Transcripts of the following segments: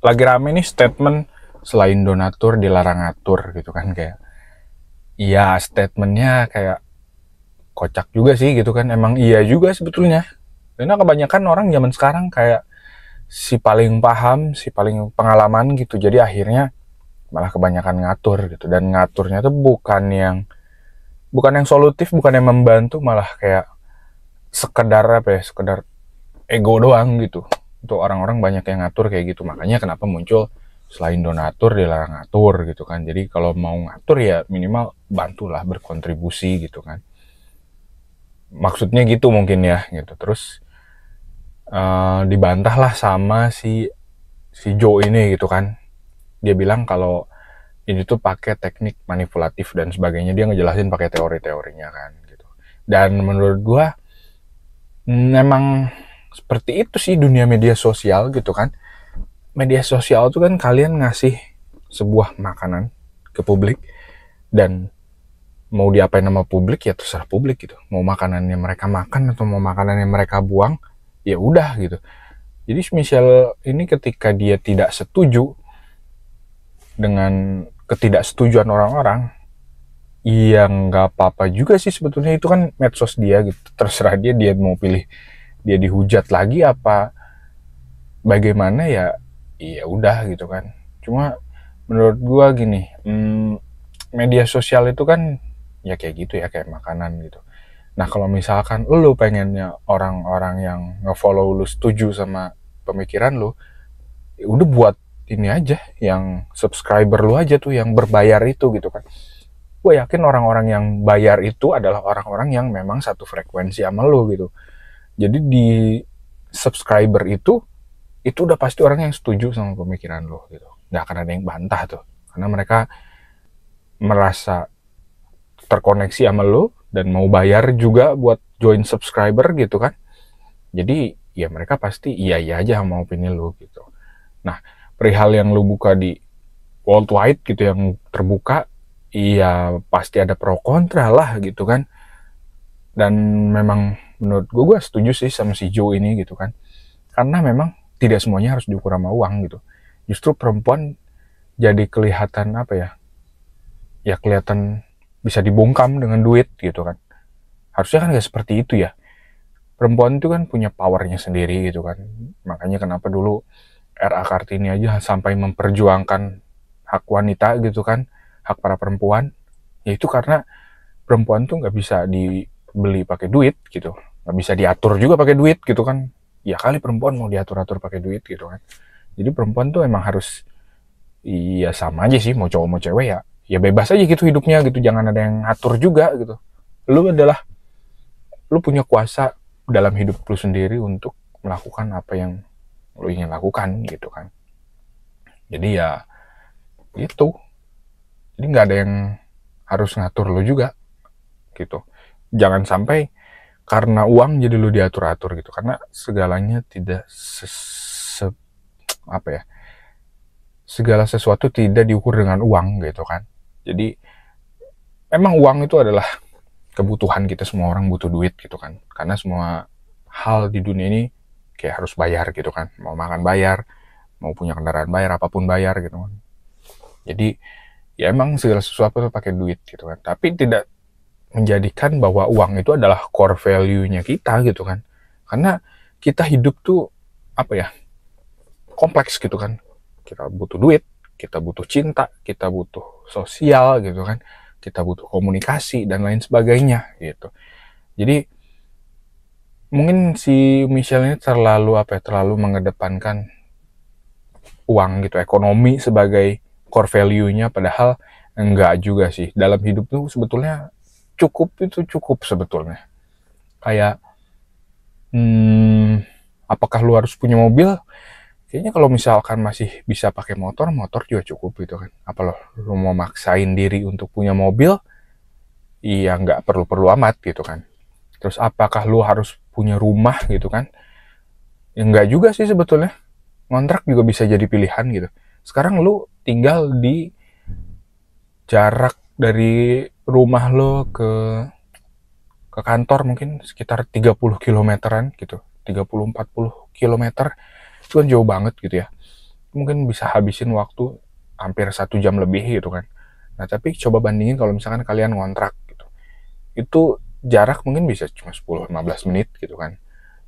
lagi rame nih statement selain donatur dilarang ngatur gitu kan, kayak iya statementnya kayak kocak juga sih gitu kan, emang iya juga sebetulnya karena kebanyakan orang zaman sekarang kayak si paling paham, si paling pengalaman gitu, jadi akhirnya malah kebanyakan ngatur gitu, dan ngaturnya tuh bukan yang solutif, bukan yang membantu, malah kayak sekedar apa ya, sekedar ego doang gitu. Untuk orang-orang banyak yang ngatur kayak gitu, makanya kenapa muncul selain donatur dilarang ngatur gitu kan. Jadi kalau mau ngatur ya minimal bantulah berkontribusi gitu kan, maksudnya gitu mungkin ya gitu. Terus dibantah lah sama si Joe ini gitu kan, dia bilang kalau ini tuh pakai teknik manipulatif dan sebagainya, dia ngejelasin pakai teori-teorinya kan gitu. Dan menurut gua memang seperti itu sih dunia media sosial gitu kan. Media sosial tuh kan kalian ngasih sebuah makanan ke publik, dan mau diapain sama publik ya terserah publik gitu. Mau makanannya mereka makan atau mau makanannya mereka buang, ya udah gitu. Jadi misal ini ketika dia tidak setuju dengan ketidaksetujuan orang-orang, ya nggak apa-apa juga sih sebetulnya, itu kan medsos dia gitu. Terserah dia mau pilih dia dihujat lagi apa bagaimana ya, iya udah gitu kan. Cuma menurut gua gini, media sosial itu kan ya kayak gitu ya, kayak makanan gitu. Nah kalau misalkan lu pengennya orang-orang yang ngefollow lu setuju sama pemikiran lu, ya udah buat ini aja, yang subscriber lu aja tuh yang berbayar itu gitu kan. Gue yakin orang-orang yang bayar itu adalah orang-orang yang memang satu frekuensi sama lu gitu. Jadi di subscriber itu udah pasti orang yang setuju sama pemikiran lo gitu. Nggak akan ada yang bantah tuh, karena mereka merasa terkoneksi sama lo dan mau bayar juga buat join subscriber gitu kan. Jadi ya mereka pasti iya aja sama opini lo gitu. Nah perihal yang lo buka di worldwide gitu, yang terbuka, iya pasti ada pro kontra lah gitu kan. Dan memang menurut gue setuju sih sama si Joe ini gitu kan, karena memang tidak semuanya harus diukur sama uang gitu. Justru perempuan jadi kelihatan apa ya, ya kelihatan bisa dibungkam dengan duit gitu kan. Harusnya kan gak seperti itu ya. Perempuan itu kan punya powernya sendiri gitu kan. Makanya kenapa dulu R.A. Kartini aja sampai memperjuangkan hak wanita gitu kan, hak para perempuan. Ya itu karena perempuan tuh gak bisa dibeli pakai duit gitu, gak bisa diatur juga pakai duit gitu kan. Ya kali perempuan mau diatur-atur pakai duit gitu kan. Jadi perempuan tuh emang harus, iya sama aja sih, mau cowok mau cewek ya bebas aja gitu hidupnya gitu, jangan ada yang ngatur juga gitu. Lu punya kuasa dalam hidup lu sendiri untuk melakukan apa yang lu ingin lakukan gitu kan. Jadi ya itu, jadi nggak ada yang harus ngatur lu juga gitu. Jangan sampai karena uang jadi lu diatur-atur gitu, karena segalanya tidak apa ya, segala sesuatu tidak diukur dengan uang gitu kan. Jadi memang uang itu adalah kebutuhan kita, semua orang butuh duit gitu kan, karena semua hal di dunia ini kayak harus bayar gitu kan, mau makan bayar, mau punya kendaraan bayar, apapun bayar gitu kan. Jadi ya emang segala sesuatu tuh pakai duit gitu kan, tapi tidak menjadikan bahwa uang itu adalah core value-nya kita gitu kan. Karena kita hidup tuh apa ya, kompleks gitu kan. Kita butuh duit, kita butuh cinta, kita butuh sosial gitu kan, kita butuh komunikasi dan lain sebagainya gitu. Jadi mungkin si Michelle ini terlalu apa ya, terlalu mengedepankan uang gitu, ekonomi sebagai core value-nya, padahal enggak juga sih. Dalam hidup tuh sebetulnya cukup sebetulnya. Kayak apakah lu harus punya mobil? Kayaknya kalau misalkan masih bisa pakai motor juga cukup gitu kan. Apa lu mau maksain diri untuk punya mobil? Iya nggak perlu amat gitu kan. Terus apakah lu harus punya rumah gitu kan? Ya nggak juga sih sebetulnya. Ngontrak juga bisa jadi pilihan gitu. Sekarang lu tinggal di jarak dari rumah lo ke kantor mungkin sekitar 30 kilometeran gitu. 30-40 kilometer. Itu kan jauh banget gitu ya. mungkin bisa habisin waktu hampir 1 jam lebih gitu kan. Nah tapi coba bandingin kalau misalkan kalian ngontrak gitu, itu jarak mungkin bisa cuma 10-15 menit gitu kan.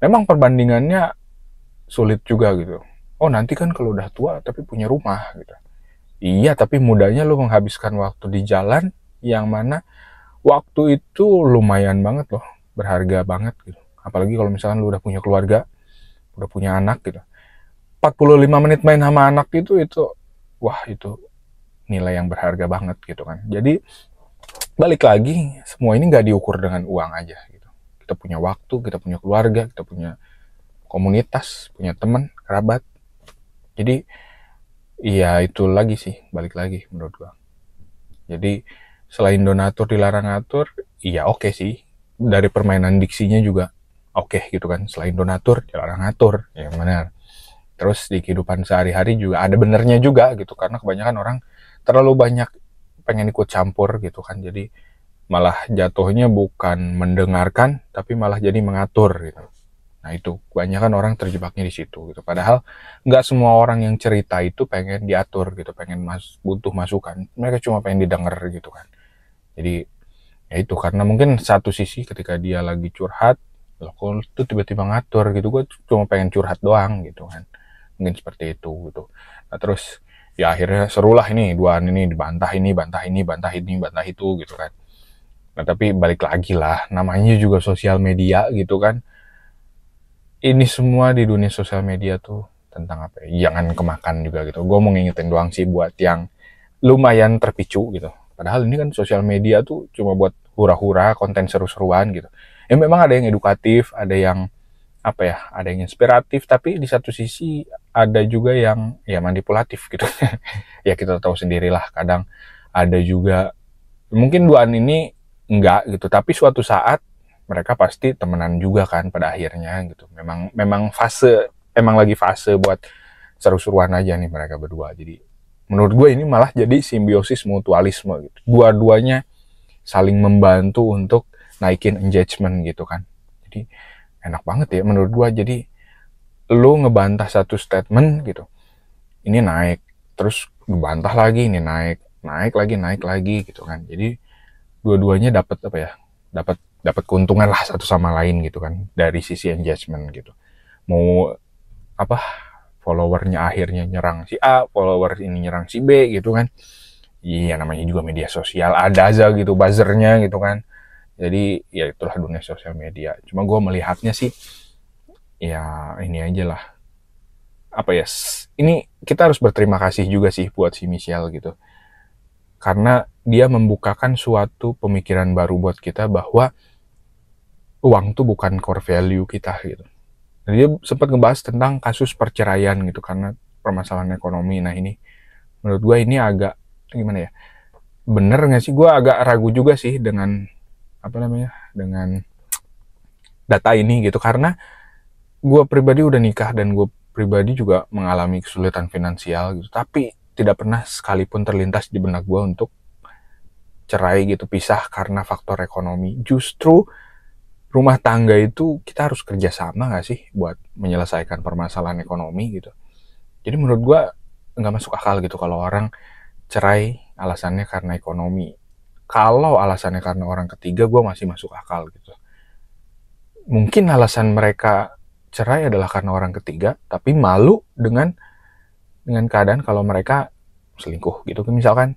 Memang perbandingannya sulit juga gitu. Oh nanti kan kalau udah tua tapi punya rumah gitu. Iya, tapi mudahnya lu menghabiskan waktu di jalan yang mana waktu itu lumayan banget loh, berharga banget gitu. Apalagi kalau misalkan lu udah punya keluarga, udah punya anak gitu. 45 menit main sama anak itu wah itu nilai yang berharga banget gitu kan. Jadi balik lagi, semua ini nggak diukur dengan uang aja gitu. Kita punya waktu, kita punya keluarga, kita punya komunitas, punya teman, kerabat. Jadi iya itu lagi sih, balik lagi menurut gua. Jadi selain donatur dilarang ngatur, iya oke sih. Dari permainan diksinya juga oke gitu kan. Selain donatur dilarang ngatur, ya benar. Terus di kehidupan sehari-hari juga ada benernya juga gitu, karena kebanyakan orang terlalu banyak pengen ikut campur gitu kan. Jadi malah jatuhnya bukan mendengarkan, tapi malah jadi mengatur gitu. Nah itu kebanyakan orang terjebaknya di situ gitu. Padahal nggak semua orang yang cerita itu pengen diatur gitu, pengen butuh masukan. Mereka cuma pengen didengar gitu kan. Jadi ya itu karena mungkin satu sisi ketika dia lagi curhat, loh kok tuh tiba-tiba ngatur gitu, gue cuma pengen curhat doang gitu kan. Mungkin seperti itu gitu. Nah terus ya akhirnya serulah ini duaan ini dibantah ini, bantah ini, bantah ini, bantah itu gitu kan. Nah tapi balik lagi lah, namanya juga sosial media gitu kan. Ini semua di dunia sosial media tuh tentang apa ya? Jangan kemakan juga gitu. Gue mau ngingetin doang sih buat yang lumayan terpicu gitu. Padahal ini kan sosial media tuh cuma buat hura-hura, konten seru-seruan gitu. Ya memang ada yang edukatif, ada yang apa ya, ada yang inspiratif, tapi di satu sisi ada juga yang ya manipulatif gitu. Ya kita tahu sendirilah, kadang ada juga mungkin duaan ini enggak gitu, tapi suatu saat mereka pasti temenan juga kan pada akhirnya gitu. Memang fase, emang lagi fase buat seru-seruan aja nih mereka berdua. Jadi menurut gue ini malah jadi simbiosis mutualisme gitu. Dua-duanya saling membantu untuk naikin engagement gitu kan. Jadi enak banget ya menurut gue. Jadi lu ngebantah satu statement gitu, ini naik, terus ngebantah lagi, ini naik, naik lagi gitu kan. Jadi dua-duanya dapat apa ya, dapat keuntungan lah satu sama lain gitu kan dari sisi engagement gitu. Mau apa, followernya akhirnya nyerang si A, follower ini nyerang si B gitu kan. Iya namanya juga media sosial, ada aja gitu buzzernya gitu kan. Jadi ya itulah dunia sosial media. Cuma gue melihatnya sih ya ini aja lah, apa ya, ini kita harus berterima kasih juga sih buat si Michelle gitu, karena dia membukakan suatu pemikiran baru buat kita bahwa uang tuh bukan core value kita gitu. Dan dia sempat ngebahas tentang kasus perceraian gitu karena permasalahan ekonomi. Nah ini menurut gue ini agak gimana ya, bener nggak sih, gue agak ragu juga sih dengan apa namanya, dengan data ini gitu, karena gue pribadi udah nikah dan gue pribadi juga mengalami kesulitan finansial gitu, tapi tidak pernah sekalipun terlintas di benak gue untuk cerai gitu, pisah karena faktor ekonomi. Justru rumah tangga itu kita harus kerjasama nggak sih buat menyelesaikan permasalahan ekonomi gitu. Jadi menurut gue nggak masuk akal gitu kalau orang cerai alasannya karena ekonomi. Kalau alasannya karena orang ketiga, gue masih masuk akal gitu. Mungkin alasan mereka cerai adalah karena orang ketiga, tapi malu dengan keadaan kalau mereka selingkuh gitu kan misalkan.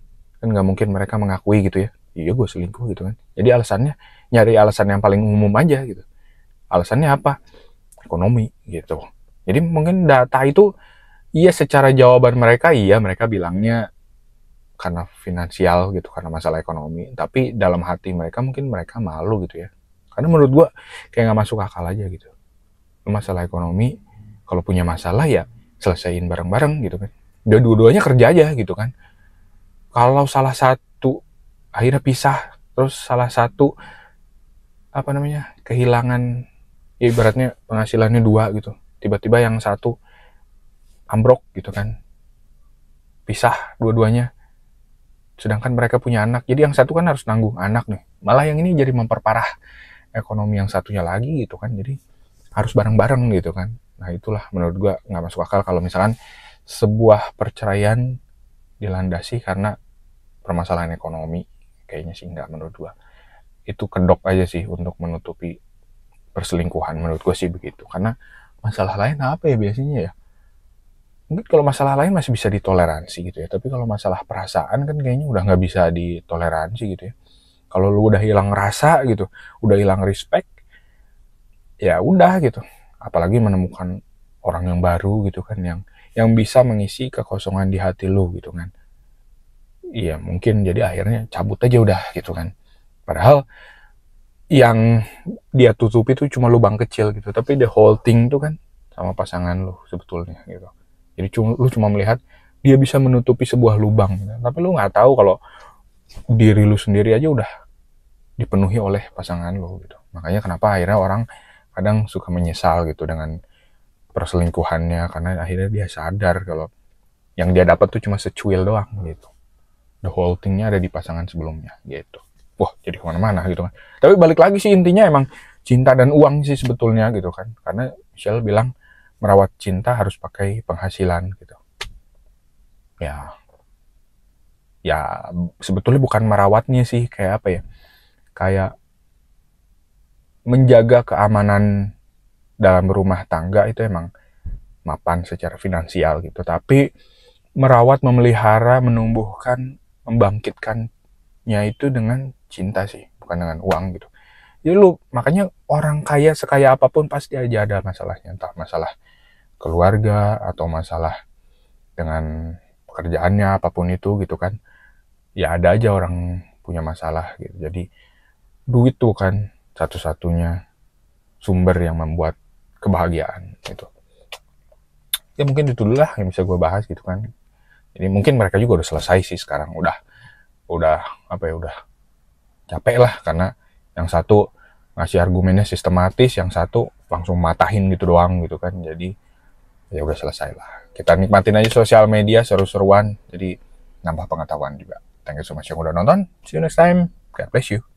Kan nggak mungkin mereka mengakui gitu ya, iya gue selingkuh gitu kan. Jadi alasannya nyari alasan yang paling umum aja gitu. Alasannya apa? Ekonomi gitu. Jadi mungkin data itu, iya secara jawaban mereka, iya mereka bilangnya karena finansial gitu, karena masalah ekonomi. Tapi dalam hati mereka mungkin mereka malu gitu ya. Karena menurut gue kayak nggak masuk akal aja gitu. Masalah ekonomi, kalau punya masalah ya selesaiin bareng-bareng gitu kan. Dua-duanya kerja aja gitu kan. Kalau salah satu akhirnya pisah, terus salah satu apa namanya, kehilangan, ya ibaratnya penghasilannya dua gitu, tiba-tiba yang satu ambrok gitu kan, pisah dua-duanya, sedangkan mereka punya anak, jadi yang satu kan harus nanggung anak nih, malah yang ini jadi memperparah ekonomi yang satunya lagi gitu kan. Jadi harus bareng-bareng gitu kan. Nah itulah menurut gua nggak masuk akal kalau misalkan sebuah perceraian dilandasi karena permasalahan ekonomi, kayaknya sih enggak menurut gua. Itu kedok aja sih untuk menutupi perselingkuhan, menurut gua sih begitu. Karena masalah lain apa ya biasanya ya? Mungkin kalau masalah lain masih bisa ditoleransi gitu ya, tapi kalau masalah perasaan kan kayaknya udah nggak bisa ditoleransi gitu ya. Kalau lu udah hilang rasa gitu, udah hilang respect, ya udah gitu. Apalagi menemukan orang yang baru gitu kan, yang bisa mengisi kekosongan di hati lu gitu kan. Iya mungkin jadi akhirnya cabut aja udah gitu kan. Padahal yang dia tutupi itu cuma lubang kecil gitu, tapi the whole thing tuh kan sama pasangan lu sebetulnya gitu. Jadi lu cuma melihat dia bisa menutupi sebuah lubang gitu. Tapi lu nggak tahu kalau diri lu sendiri aja udah dipenuhi oleh pasangan lu gitu. Makanya kenapa akhirnya orang kadang suka menyesal gitu dengan perselingkuhannya, karena akhirnya dia sadar kalau yang dia dapat tuh cuma secuil doang gitu. The whole thingnya ada di pasangan sebelumnya gitu. Wah jadi kemana-mana gitu kan. Tapi balik lagi sih intinya emang cinta dan uang sih sebetulnya gitu kan. Karena Michelle bilang merawat cinta harus pakai penghasilan gitu. Ya sebetulnya bukan merawatnya sih, kayak apa ya, kayak menjaga keamanan dalam rumah tangga itu emang mapan secara finansial gitu, tapi merawat, memelihara, menumbuhkan, membangkitkannya itu dengan cinta sih, bukan dengan uang gitu. Jadi makanya orang kaya sekaya apapun pasti aja ada masalahnya, entah masalah keluarga atau masalah dengan pekerjaannya, apapun itu gitu kan. Ya ada aja orang punya masalah gitu. Jadi duit tuh kan satu-satunya sumber yang membuat kebahagiaan gitu. Ya mungkin itu dulu lah yang bisa gue bahas gitu kan. Jadi mungkin mereka juga udah selesai sih sekarang, udah apa ya, udah capek lah, karena yang satu ngasih argumennya sistematis, yang satu langsung matahin gitu doang gitu kan. Jadi ya udah selesai lah. Kita nikmatin aja sosial media, seru-seruan, jadi nambah pengetahuan juga. Thank you so much yang udah nonton. See you next time. God bless you.